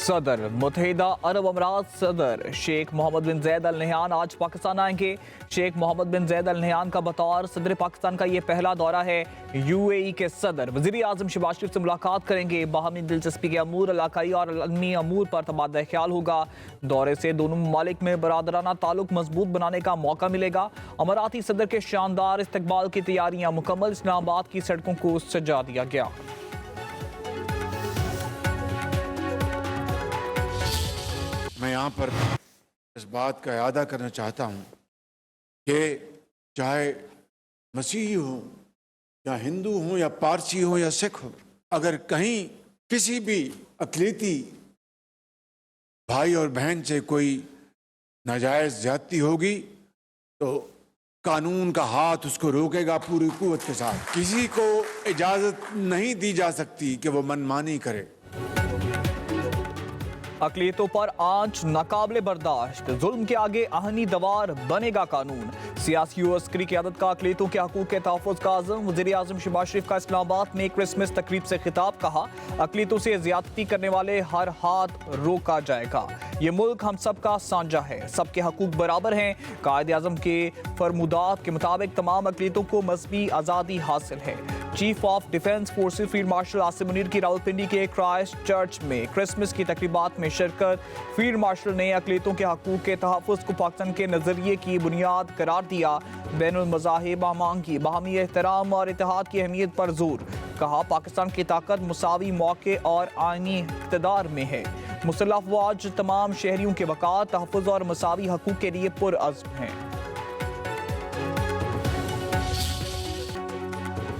सदर मुत्तहिदा अरब अमीरात सदर शेख मोहम्मद बिन जैद अल नहयान आज पाकिस्तान आएंगे। शेख मोहम्मद बिन जैद अल नहयान का बतौर सदर पाकिस्तान का ये पहला दौरा है। यूएई के सदर वज़ीर आज़म शहबाज शरीफ से मुलाकात करेंगे। बाहमी दिलचस्पी के अमूर, इलाकाई और अलमी अमूर पर तबादला ख्याल होगा। दौरे से दोनों ममालिक में बरादराना ताल्लुक मजबूत बनाने का मौका मिलेगा। अमाराती सदर के शानदार इस्तकबाल की तैयारियां मुकम्मल, इस्लामाबाद की सड़कों को सजा दिया गया। मैं यहाँ पर इस बात का इरादा करना चाहता हूँ कि चाहे मसीही हो या हिंदू हो या पारसी हो या सिख हो, अगर कहीं किसी भी अक़लीती भाई और बहन से कोई नाजायज़ ज़्यादती होगी तो कानून का हाथ उसको रोकेगा पूरी कुव्वत के साथ। किसी को इजाज़त नहीं दी जा सकती कि वो मनमानी करे। अक़लियतों पर आंच नाकाबिले बर्दाश्त, जुल्म के आगे आहनी दवार बनेगा कानून। सियासी व अस्करी क़यादत का अक़लियतों के हकूक़ के तहफ़्फ़ुज़ का आज़म। वज़ीर आज़म शहबाज शरीफ का इस्लामाबाद में क्रिसमस तकरीब से खिताब, कहा अक़लियतों से ज़्यादती करने वाले हर हाथ रोका जाएगा। ये मुल्क हम सब का साझा है, सबके हकूक़ बराबर हैं। कायदे आज़म के फरमुदात के मुताबिक तमाम अक़लियतों को मज़हबी आज़ादी हासिल है। Chief of defence forces field marshal Asim Munir की रावलपिंडी के क्राइस्ट चर्च में क्रिसमस की तकरीबात में शिरकत। फील्ड मार्शल ने अक़लियतों के हकूक़ के तहफ़्फ़ुज़ को पाकिस्तान के नज़रिए की बुनियाद करार दिया। बैनुल मज़ाहिब आमान की बाहमी एहतराम और इत्तेहाद की अहमियत पर जोर, कहा पाकिस्तान की ताकत मुसावी मौके और आईनी इक़्तिदार में है। मुसल्लह अफ़वाज तमाम शहरियों के बका, तहफ़्फ़ुज़ और मसावी हकूक़ के लिए पुरअज़्म हैं।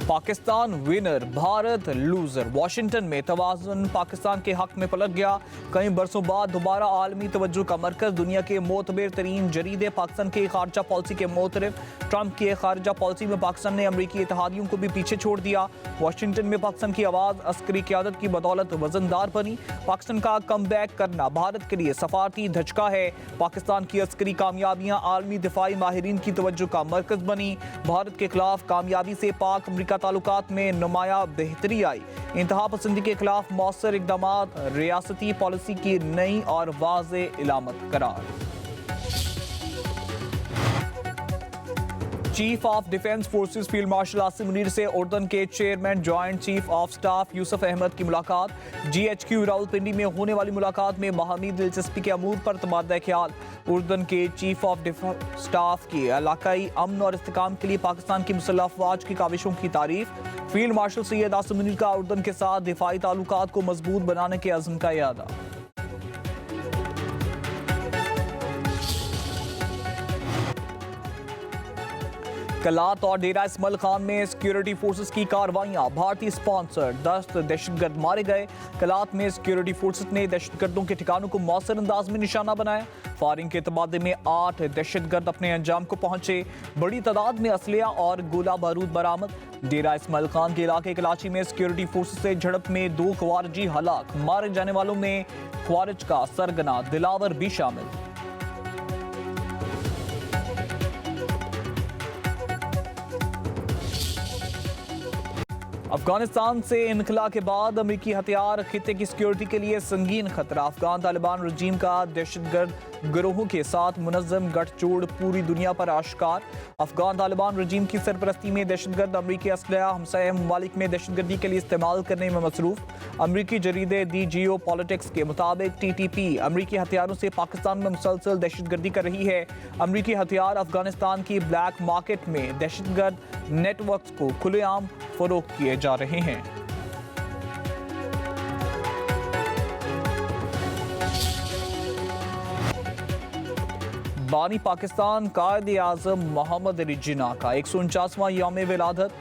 Pakistan winner, Bharat loser. Washington में तवाज़ुन पाकिस्तान के हक में पलट गया। कई बरसों बाद दोबारा आलमी तवज्जो का मरकज़। दुनिया के मोतबर तरीन जरीदे पाकिस्तान की खारजा पॉलिसी के मोतरफ। ट्रंप की खारजा पॉलिसी में पाकिस्तान ने अमरीकी इत्तेहादियों को भी पीछे छोड़ दिया। वाशिंगटन में पाकिस्तान की आवाज़ अस्करी क़यादत की बदौलत वजनदार बनी। पाकिस्तान का कम बैक करना भारत के लिए सफारती धचका है। पाकिस्तान की अस्करी कामयाबियाँ आलमी दिफाई माहिरीन की तवज्जो का मरकज़ बनी। भारत के खिलाफ कामयाबी से पाक अमरीका ताल्लुकात में नुमाया बेहतरी आई। इंतहा पसंदी के खिलाफ मौसर इक़दामात रियासती पॉलिसी की नई और वाज़े इलामत करार। Chief of defence forces field marshal Asim Munir से उर्दन के chairman joint chief of staff Yusuf Ahmad की मुलाकात। GHQ रावलपिंडी में होने वाली मुलाकात में बाहमी दिलचस्पी के अमूर पर तबादला ख्याल। उर्दन के चीफ ऑफ स्टाफ की इलाकाई अमन और इस्तेकाम के लिए पाकिस्तान की मुसल्लह अफ़वाज की काविशों की तारीफ। फील्ड मार्शल सैयद आसिम मुनीर का उर्दन के साथ दिफाई ताल्लुकात को मजबूत बनाने के अज़्म का इरादा। कलात और डेरा इस्माइल खान में सिक्योरिटी फोर्सेस की कार्रवाइयां। भारतीय स्पॉन्सर 10 दहशतगर्द मारे गए। कलात में सिक्योरिटी फोर्सेस ने दहशतगर्दों के ठिकानों को मौसर अंदाज में निशाना बनाया। फायरिंग के तबादले में 8 दहशतगर्द अपने अंजाम को पहुंचे। बड़ी तादाद में असलिया और गोला बारूद बरामद। डेरा इस्माइल खान के इलाके कराची में सिक्योरिटी फोर्सेस से झड़प में 2 ख्वारिजी हलाक। मारे जाने वालों में ख्वारिज का सरगना दिलावर भी शामिल। अफगानिस्तान से इनखला के बाद अमरीकी हथियार खित्ते की सिक्योरिटी के लिए संगीन खतरा। अफगान तालिबान रजीम का दहशतगर्द गिरोहों के साथ मुनज़्ज़म गठजोड़ पूरी दुनिया पर आश्कार। अफगान तालिबान रजीम की सरपरस्ती में दहशतगर्द अमरीकी असलहा हमसाया ममालिक में दहशतगर्दी के लिए इस्तेमाल करने में मसरूफ। अमरीकी जरीदे दी जियो पॉलिटिक्स के मुताबिक TTP अमरीकी हथियारों से पाकिस्तान में मुसलसल दहशतगर्दी कर रही है। अमरीकी हथियार अफगानिस्तान की ब्लैक मार्केट में दहशतगर्द नेटवर्क को खुलेआम फरोख्त किए जा रहे हैं। बानी पाकिस्तान कायदे आज़म मोहम्मद अली जिन्ना का 149वां यौम विलादत।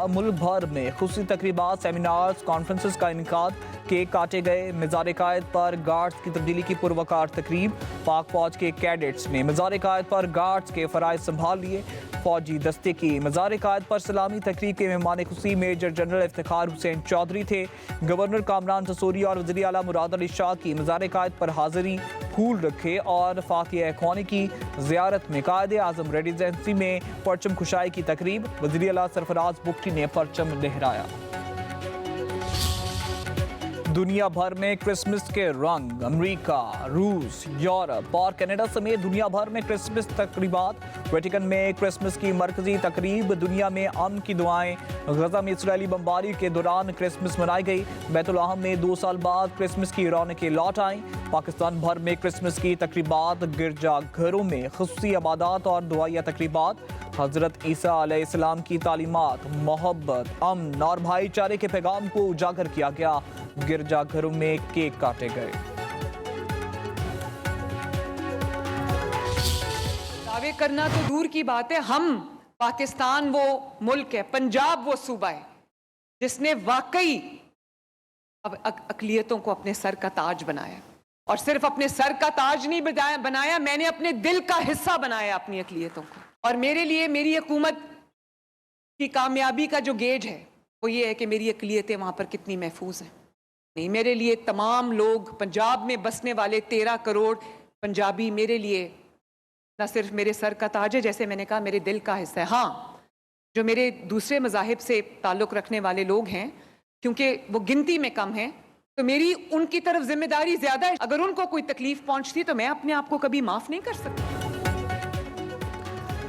मुल्क भर में खुसूसी तकरीबात, सेमिनार्स, कॉन्फ्रेंसेस का इनकाद। केक काटे गए। मज़ार कायद पर गार्ड्स की तब्दीली की पुरवकार तकरीब। पाक फौज के कैडेट्स ने मज़ार कायद पर गार्ड्स के फ़राइज़ संभाल लिए। फौजी दस्ते की मज़ार कायद पर सलामी तकरीब के मेहमान खुसूसी मेजर जनरल इफ्तिखार हुसैन चौधरी थे। गवर्नर कामरान तसूरी और वज़ीर आला मुराद अली शाह की मज़ार कायद पर हाज़िरी। फूल रखे और फातिहा ख़्वानी की ज़ियारत में कायदे आज़म रेजिडेंसी में परचम खुशाई की तकरीब। वज़ीर आला सरफराज बुगटी ने परचम लहराया। दुनिया भर में क्रिसमस के रंग। अमेरिका, रूस, यूरोप और कनाडा समेत दुनिया भर में क्रिसमस तकरीबात। वेटिकन में क्रिसमस की मरकजी तकरीब। दुनिया में अमन की दुआएं। गजा में इसराइली बमबारी के दौरान क्रिसमस मनाई गई। बैतुल-अहम में 2 साल बाद क्रिसमस की रौनकें लौट आईं। पाकिस्तान भर में क्रिसमस की तकरीबात। गिरजा घरों में खुसूसी इबादत और दुआया तकरीबात। हजरत ईसा अलैहिस्सलाम की तालीमात, मोहब्बत, अमन और भाईचारे के पैगाम को उजागर किया गया। गिरजाघरों में केक काटे गए। दावे करना तो दूर की बात है, हम पाकिस्तान वो मुल्क है, पंजाब वो सूबा है जिसने वाकई अब अकलियतों को अपने सर का ताज बनाया। और सिर्फ अपने सर का ताज नहीं बनाया, मैंने अपने दिल का हिस्सा बनाया अपनी अकलियतों को। और मेरे लिए मेरी हुकूमत की कामयाबी का जो गेज है वो ये है कि मेरी अकलियतें वहाँ पर कितनी महफूज हैं। नहीं, मेरे लिए तमाम लोग, पंजाब में बसने वाले 13 करोड़ पंजाबी मेरे लिए न सिर्फ मेरे सर का ताज है, जैसे मैंने कहा मेरे दिल का हिस्सा है। हाँ, जो मेरे दूसरे मज़ाहिब से ताल्लुक़ रखने वाले लोग हैं, क्योंकि वो गिनती में कम हैं, तो मेरी उनकी तरफ जिम्मेदारी ज़्यादा है। अगर उनको कोई तकलीफ पहुँचती तो मैं अपने आप को कभी माफ़ नहीं कर सकती।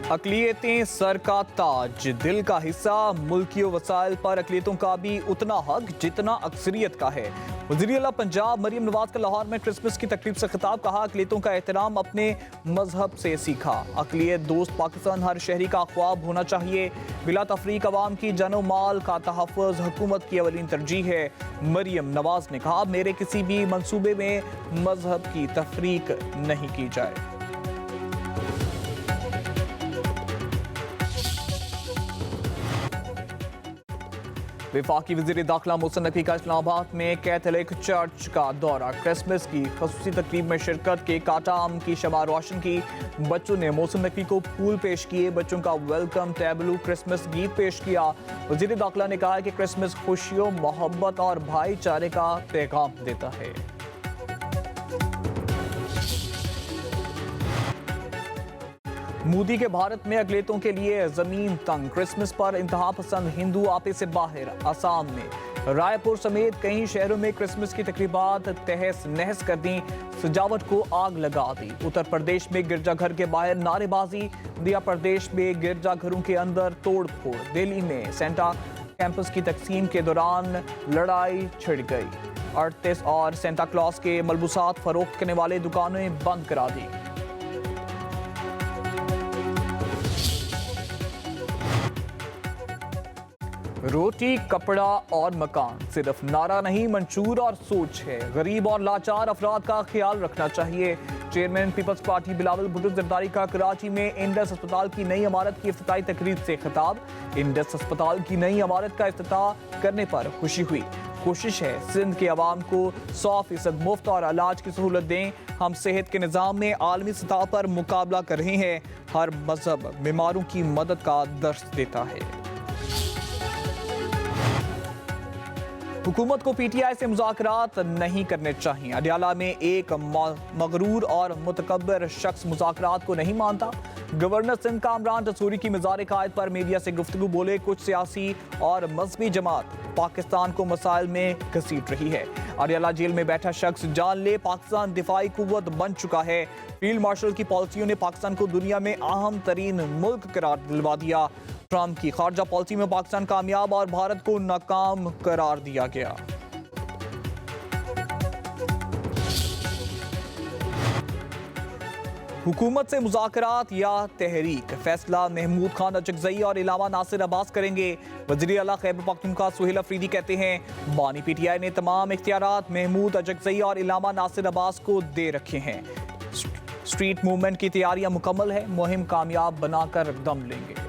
अकलियतें सर का ताज, दिल का हिस्सा। मुल्की वसाइल पर अकलियतों का भी उतना हक जितना अक्सरियत का है। वज़ीर-ए-आला पंजाब मरियम नवाज का लाहौर में क्रिसमस की तकरीब से खिताब। कहा, अकलियतों का एहतराम अपने मजहब से सीखा। अकलियत दोस्त पाकिस्तान हर शहरी का ख्वाब होना चाहिए। बिला तफरीक अवाम की जानो माल का तहफ़्फ़ुज़ हुकूमत की अवलीन तरजीह है। मरियम नवाज ने कहा, मेरे किसी भी मंसूबे में मजहब की तफरीक नहीं की जाए। वफाकी वज़ीर दाखिला मोहसिन नकवी का इस्लामाबाद में कैथोलिक चर्च का दौरा। क्रिसमस की खसूसी तकरीब में शिरकत। केक काटा, आम की शमा रोशन की। बच्चों ने मोहसिन नकवी को फूल पेश किए। बच्चों का वेलकम टैबलू क्रिसमस गीत पेश किया। वज़ीर दाखिला ने कहा कि क्रिसमस खुशियों, मोहब्बत और भाईचारे का पैगाम देता है। मोदी के भारत में अकलियतों के लिए जमीन तंग। क्रिसमस पर इंतहा पसंद हिंदू आपे से बाहर। असम में रायपुर समेत कई शहरों में क्रिसमस की तकरीबात तहस नहस कर दी। सजावट को आग लगा दी। उत्तर प्रदेश में गिरजाघर के बाहर नारेबाजी। मध्य प्रदेश में गिरजाघरों के अंदर तोड़ फोड़। दिल्ली में सेंटा कैंपस की तकसीम के दौरान लड़ाई छिड़ गई। 38 और सेंटा क्लॉज के मलबूसात फरोख्त करने वाले दुकानें बंद करा दी। रोटी, कपड़ा और मकान सिर्फ नारा नहीं, मंशूर और सोच है। गरीब और लाचार अफराद का ख्याल रखना चाहिए। चेयरमैन पीपल्स पार्टी बिलावल भुट्टो जरदारी का कराची में इंडस अस्पताल की नई इमारत की इफ्तिताई तकरीब से खिताब। इंडस अस्पताल की नई इमारत का इफ्तिताह करने पर खुशी हुई। कोशिश है सिंध के अवाम को 100% मुफ्त और इलाज की सहूलत दें। हम सेहत के निज़ाम में आलमी सतह पर मुकाबला कर रहे हैं। हर मजहब बीमारों की मदद का दर्स देता है। हुकूमत को पीटीआई से मुज़ाकरात नहीं करने चाहिए। अडियाला में एक मगरूर और मुतकब्बिर शख्स मुज़ाकरात को नहीं मानता। गवर्नर सिंध कामरान रसूरी की मज़ार कायद पर मीडिया से गुफ्तगू। बोले, कुछ सियासी और मजहबी जमात पाकिस्तान को मसाइल में घसीट रही है। अडियाला जेल में बैठा शख्स जान ले, पाकिस्तान दिफाई कुव्वत बन चुका है। फील्ड मार्शल की पॉलिसियों ने पाकिस्तान को दुनिया में अहम तरीन मुल्क करार दिलवा दिया। ट्रंप की खारजा पॉलिसी में पाकिस्तान कामयाब और भारत को नाकाम करार दिया गया। हुकूमत से मुज़ाकरात या तहरीक, फैसला महमूद खान अचकजई और इलामा नासिर अब्बास करेंगे। वज़ीर आला खैबर पख्तूनख्वा सुहेल अफरीदी कहते हैं, बानी पीटीआई ने तमाम इख्तियारात महमूद अचकजई और इलामा नासिर अब्बास को दे रखे हैं। स्ट्रीट मूवमेंट की तैयारियां मुकम्मल है। मुहिम कामयाब बनाकर दम लेंगे।